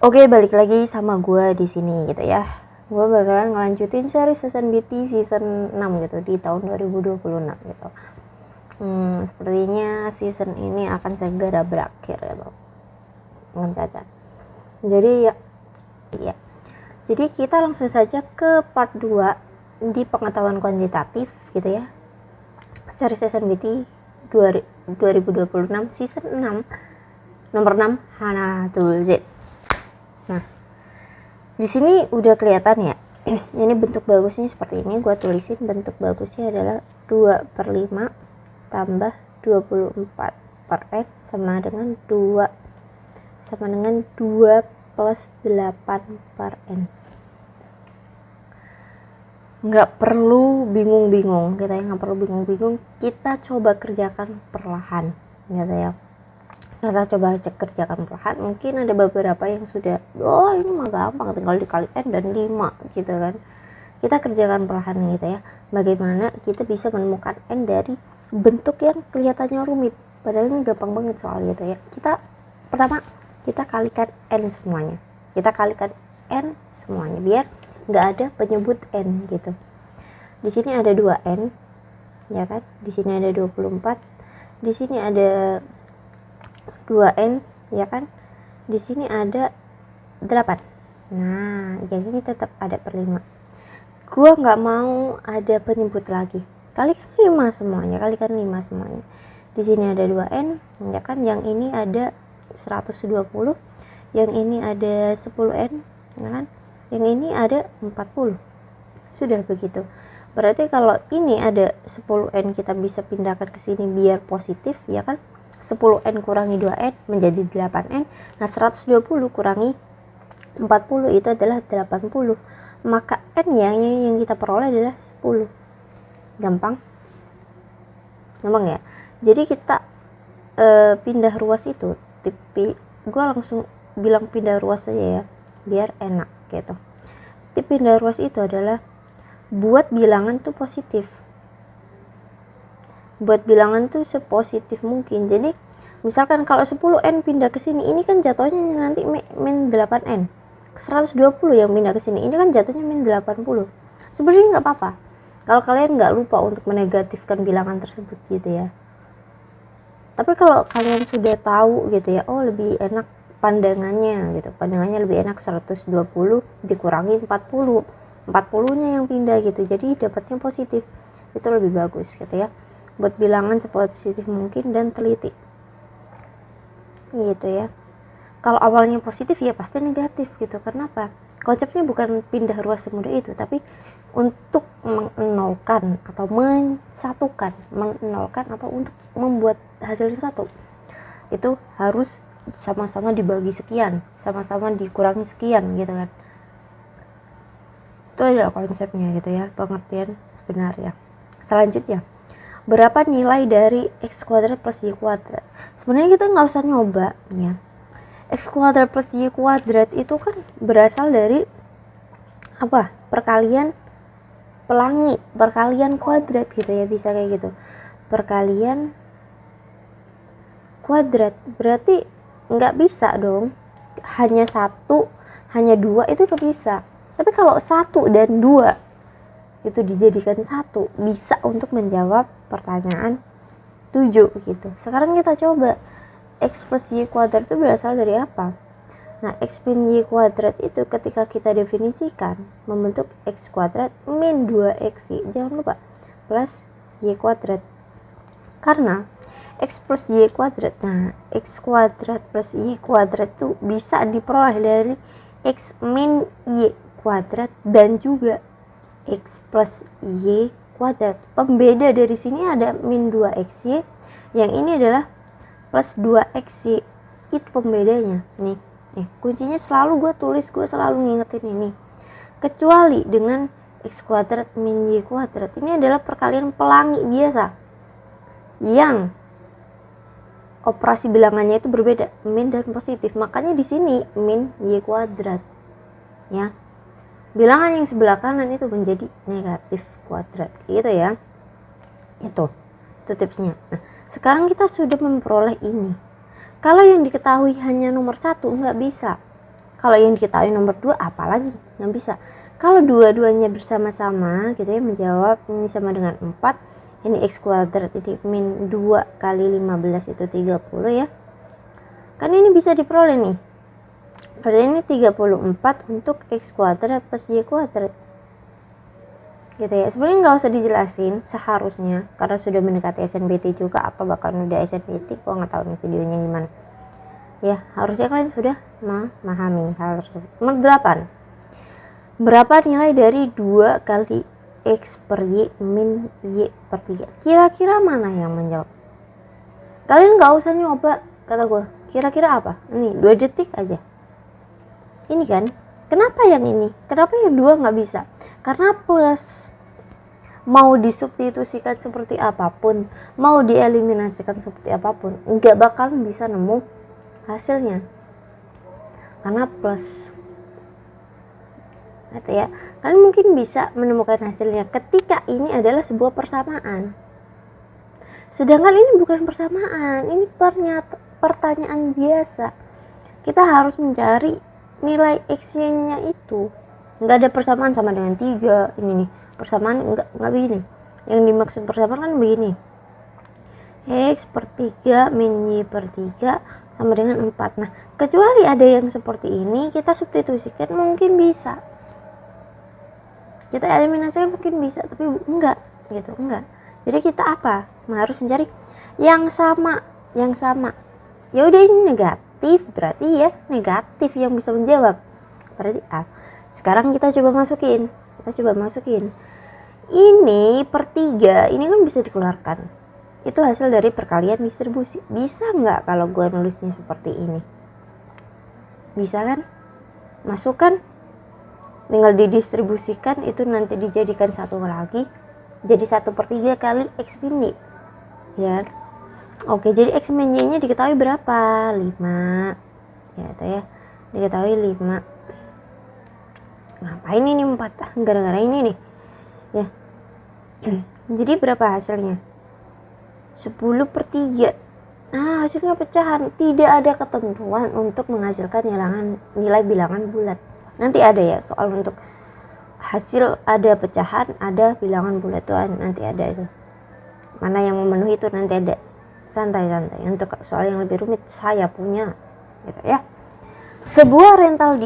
Oke, balik lagi sama gue di sini gitu ya. Gue bakalan ngelanjutin series season BT season 6 gitu di tahun 2026 gitu. Sepertinya season ini akan segera berakhir gitu. Dengan cacat. Jadi ya. Jadi kita langsung saja ke part 2 di pengetahuan kuantitatif gitu ya. Series season BT 2026 season 6 nomor 6 Hanatul Z. Nah, di sini udah kelihatan ya. Ini bentuk bagusnya seperti ini. Gua tulisin bentuk bagusnya adalah 2/5 tambah 24 per N sama dengan 2 plus 8 per N. Nggak perlu bingung-bingung gitu ya, nggak perlu bingung-bingung. Kita coba kerjakan perlahan gitu ya. Kita coba kerjakan perlahan. Mungkin ada beberapa yang sudah, oh ini mah gampang, tinggal dikali N dan 5 gitu kan. Kita kerjakan perlahan gitu ya. Bagaimana kita bisa menemukan N dari bentuk yang kelihatannya rumit, padahal ini gampang banget soal gitu ya. Pertama kita kalikan N semuanya. Kita kalikan N semuanya biar nggak ada penyebut N gitu. Di sini ada 2N ya kan, di sini ada 24, di sini ada 2N ya kan, di sini ada 8. Nah yang ini tetap ada per 5. Gua nggak mau ada penyebut lagi, kalikan 5 semuanya, kalikan 5 semuanya. Di sini ada 2N ya kan, yang ini ada 120, yang ini ada 10N ya kan, yang ini ada 40. Sudah begitu. Berarti kalau ini ada 10N kita bisa pindahkan ke sini biar positif ya kan. 10N kurangi 2N menjadi 8N. Nah 120 kurangi 40 itu adalah 80. Maka N yang kita peroleh adalah 10. Gampang ya. Jadi kita pindah ruas itu, gue langsung bilang pindah ruas saja ya biar enak gitu. Tip pindah ruas itu adalah buat bilangan tuh positif, buat bilangan tuh sepositif mungkin. Jadi misalkan kalau 10N pindah ke sini, ini kan jatuhnya nanti min 8N. 120 yang pindah ke sini, ini kan jatuhnya min 80. Sebenarnya nggak apa-apa kalau kalian nggak lupa untuk menegatifkan bilangan tersebut gitu ya. Tapi kalau kalian sudah tahu gitu ya, oh lebih enak pandangannya gitu, pandangannya lebih enak 120 dikurangi 40 nya yang pindah gitu, jadi dapatnya positif, itu lebih bagus gitu ya. Buat bilangan sepositif mungkin dan teliti gitu ya. Kalau awalnya positif ya pasti negatif gitu. Kenapa? Konsepnya bukan pindah ruas semudah itu, tapi untuk mengenolkan atau mensatukan, mengenolkan atau untuk membuat hasilnya satu, itu harus sama-sama dibagi sekian, sama-sama dikurangi sekian gitu kan. Itu adalah konsepnya gitu ya, pengertian sebenarnya. Selanjutnya, berapa nilai dari x kuadrat plus y kuadrat? Sebenarnya kita nggak usah nyoba ya. X kuadrat plus y kuadrat itu kan berasal dari apa? Perkalian pelangi, perkalian kuadrat gitu ya, bisa kayak gitu. Perkalian kuadrat berarti nggak bisa dong hanya 1, hanya 2 itu nggak bisa. Tapi kalau 1 dan 2 itu dijadikan 1, bisa untuk menjawab pertanyaan 7 gitu. Sekarang kita coba x plus y kuadrat itu berasal dari apa? Nah, x min y kuadrat itu ketika kita definisikan membentuk x kuadrat min 2xy, jangan lupa, plus y kuadrat. Karena x plus y kuadrat, nah x kuadrat plus y kuadrat itu bisa diperoleh dari x min y kuadrat dan juga x plus y kuadrat. Pembeda dari sini ada min 2xy, yang ini adalah plus 2xy. Itu pembedanya nih. Kuncinya selalu gue selalu ngingetin ini. Kecuali dengan x kuadrat min y kuadrat, ini adalah perkalian pelangi biasa yang operasi bilangannya itu berbeda, min dan positif. Makanya di sini min y kuadrat ya. Bilangan yang sebelah kanan itu menjadi negatif kuadrat gitu ya. Itu tipsnya. Nah, sekarang kita sudah memperoleh ini. Kalau yang diketahui hanya nomor 1 nggak bisa. Kalau yang diketahui nomor 2 apalagi yang bisa. Kalau dua-duanya bersama-sama gitu ya menjawab ini sama dengan 4, ini x kuadrat, ini min 2 kali 15 itu 30 ya. Kan ini bisa diperoleh nih. Berarti ini 34 untuk x kuadrat plus y kuadrat. Gitu ya. Sebenarnya nggak usah dijelasin seharusnya karena sudah mendekati SNBT juga atau bahkan udah SNBT, gua nggak tahu nih videonya gimana. Ya, harusnya kalian sudah memahami hal tersebut. Nomor 8. Berapa nilai dari 2 kali x per y min y per 3? Kira-kira mana yang menjawab? Kalian nggak usah nyoba, kata gue. Kira-kira apa? Ini 2 detik aja. Ini kan, kenapa yang ini? Kenapa yang 2 nggak bisa? Karena plus. Mau disubstitusikan seperti apapun, mau dieliminasikan seperti apapun, nggak bakal bisa nemu hasilnya. Karena plus. Gitu ya. Kalian mungkin bisa menemukan hasilnya ketika ini adalah sebuah persamaan. Sedangkan ini bukan persamaan, ini pertanyaan biasa. Kita harus mencari nilai x-nya itu. Nggak ada persamaan sama dengan 3. Ini nih, persamaan nggak begini. Yang dimaksud persamaan kan begini. X per 3 min y per 3 sama dengan 4. Nah, kecuali ada yang seperti ini, kita substitusikan mungkin bisa. Kita eliminasikan mungkin bisa, tapi enggak gitu, enggak. Jadi kita apa? Harus mencari yang sama. Ya udah, ini negatif, berarti ya negatif yang bisa menjawab. Berarti A. Sekarang kita coba masukin. Ini per 3, ini kan bisa dikeluarkan. Itu hasil dari perkalian distribusi. Bisa nggak kalau gue nulisnya seperti ini? Bisa kan? Masukkan, tinggal didistribusikan, itu nanti dijadikan satu lagi, jadi 1/3 kali x min y. Ya. Oke, jadi x min y nya diketahui berapa? 5. Ya, itu ya. Diketahui 5. Ngapain ini 4? Gara-gara ini nih. Ya. Jadi berapa hasilnya? 10/3. Nah, hasilnya pecahan. Tidak ada ketentuan untuk menghasilkan nilai bilangan bulat. Nanti ada ya soal untuk hasil ada pecahan, ada bilangan bulat tuh nanti ada itu. Mana yang memenuhi itu nanti ada. Santai-santai. Untuk soal yang lebih rumit saya punya. Gitu ya. Sebuah rental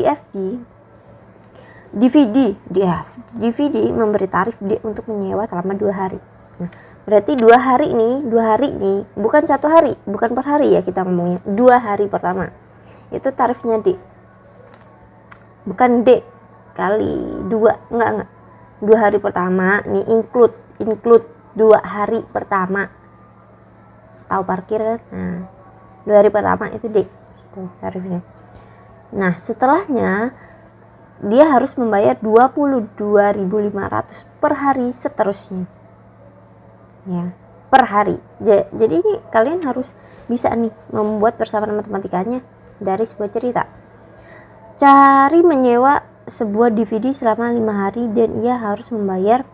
DVD memberi tarif D untuk menyewa selama 2 hari. Nah, berarti 2 hari nih, bukan 1 hari, bukan per hari ya kita ngomongnya. 2 hari pertama. Itu tarifnya D. Bukan D kali 2, enggak. 2 hari pertama nih include 2 hari pertama. Tahu parkir kan? Nah, 2 hari pertama itu D. Itu tarifnya. Nah, setelahnya dia harus membayar 22.500 per hari seterusnya. Ya, per hari. Jadi ini kalian harus bisa nih membuat persamaan matematikanya dari sebuah cerita. Cari menyewa sebuah DVD selama 5 hari dan ia harus membayar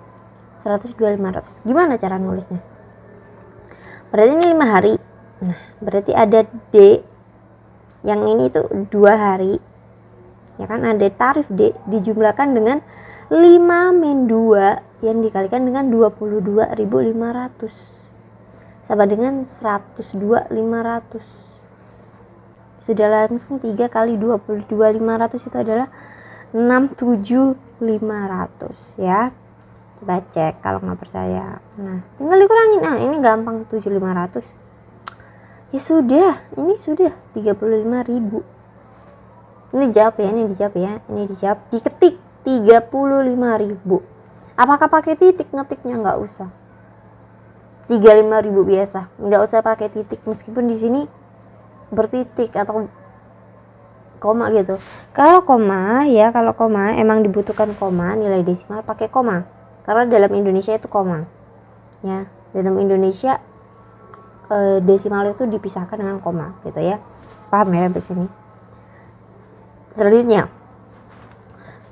102.500. Gimana cara nulisnya? Berarti ini 5 hari. Nah, berarti ada D. Yang ini tuh 2 hari. Ya kan, ada tarif D dijumlahkan dengan 5 min 2 yang dikalikan dengan 22.500 sama dengan 102.500. Sudah langsung 3 kali 22.500 itu adalah 67.500 ya. Coba cek kalau nggak percaya. Nah, tinggal dikurangin. Nah, ini gampang, 7.500. Ya sudah, ini sudah 35.000. Ini dijawab, diketik 35.000. Apakah pakai titik ngetiknya? Nggak usah. 35.000 biasa, nggak usah pakai titik, meskipun di sini bertitik atau koma gitu. Kalau koma emang dibutuhkan koma, nilai desimal pakai koma. Karena dalam Indonesia itu koma. Ya, dalam Indonesia desimal itu dipisahkan dengan koma gitu ya. Paham ya sampai sini? Selanjutnya,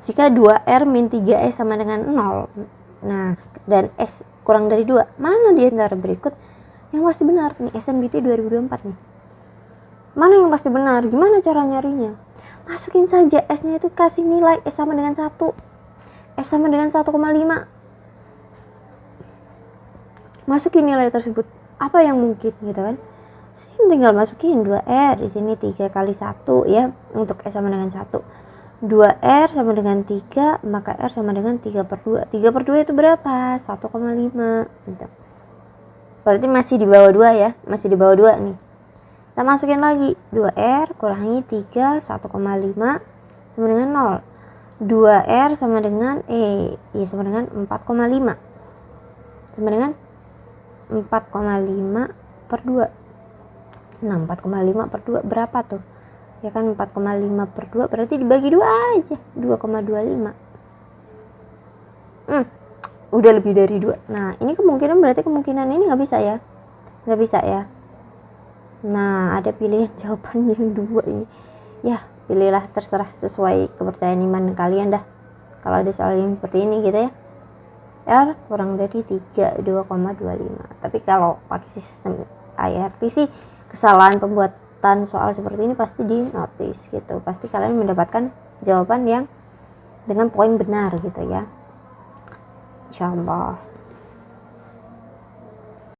jika 2R min 3S sama dengan 0, nah, dan S kurang dari 2, mana di antara berikut yang pasti benar? Nih SNBT 2024 nih. Mana yang pasti benar? Gimana cara nyarinya? masukin saja S nya itu, kasih nilai S sama dengan 1, S sama dengan 1,5, masukin nilai tersebut, apa yang mungkin gitu kan. Saya tinggal masukin 2R, di sini 3 kali 1 ya, untuk S sama dengan 1. 2R sama dengan 3, maka R sama dengan 3/2. 3/2 itu berapa? 1,5 gitu. Berarti masih di bawah 2 ya, masih di bawah 2 nih. Kita masukin lagi 2R kurangi 3, 1,5 sama dengan 0. 2R sama dengan sama dengan 4,5. Sama dengan 4,5 per 2. Nah, 4,5 per 2 berapa tuh? Ya kan 4,5 per 2 berarti dibagi 2 aja, 2,25. Udah lebih dari 2. Nah, ini berarti kemungkinan ini nggak bisa ya. Nggak bisa ya. Nah, ada pilihan jawaban yang 2 ini. Ya, pilihlah, terserah sesuai kepercayaan iman kalian dah. Kalau ada soal yang seperti ini gitu ya. R kurang dari 3, 2,25. Tapi kalau pakai sistem IRT sih, kesalahan pembuatan soal seperti ini pasti di notice gitu. Pasti kalian mendapatkan jawaban yang dengan poin benar gitu ya, insyaallah.